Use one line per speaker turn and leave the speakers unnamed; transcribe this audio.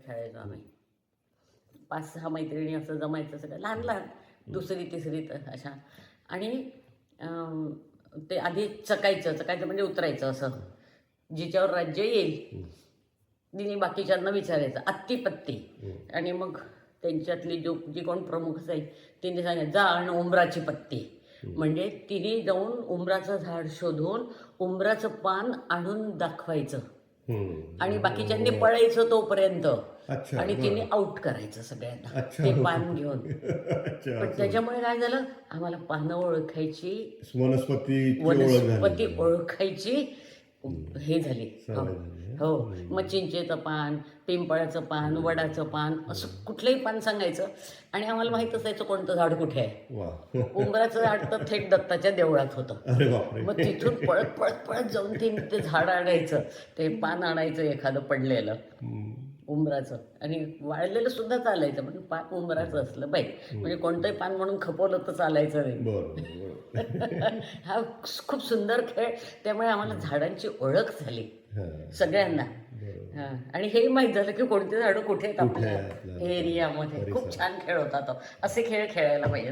खेळायचो आम्ही 5-6 मैत्रिणी असं जमायचं सगळं लहान लहान दुसरी तिसरीत अशा. आणि ते आधी चकायचं म्हणजे उतरायचं असं. जिच्यावर राज्य येईल तिने बाकीच्यांना विचारायचं आत्ती पत्ती. आणि मग त्यांच्यातली जी कोण प्रमुख असेल तिने सांगायचं जा आणि उंबराची पत्ती. म्हणजे तिने जाऊन उंबराचं झाड शोधून उंबराचं पान आणून दाखवायचं आणि बाकीच्यांनी पळायचं तोपर्यंत. आणि तिने आउट करायचं सगळ्यांना ते पान घेऊन. पण त्याच्यामुळे काय झालं आम्हाला पानं ओळखायची वनस्पती ओळखायची हे झाली. हो मग चिंचेचं पान, पिंपळाचं पान, वडाचं पान असं कुठलंही पान सांगायचं आणि आम्हाला माहीत असायचं कोणतं झाड कुठे आहे. उंबराचं झाड तर थेट दत्ताच्या देवळात होतं. मग तिथून पळत पळत पळत जाऊन ते झाड आणायचं, ते पान आणायचं एखादं पडलेलं उंबराचं. आणि वाळलेलं सुद्धा चालायचं पण पान उंबराचं असलं पाहिजे म्हणजे कोणतंही पान म्हणून खपवलं तर चालायचं नाही. हा खूप सुंदर खेळ. त्यामुळे आम्हाला झाडांची ओळख झाली सगळ्यांना. आणि हेही माहीत झालं की कोणते झाडं कुठे आहेत आपल्या एरियामध्ये. खूप छान खेळ होता तो. असे खेळ खेळायला पाहिजे.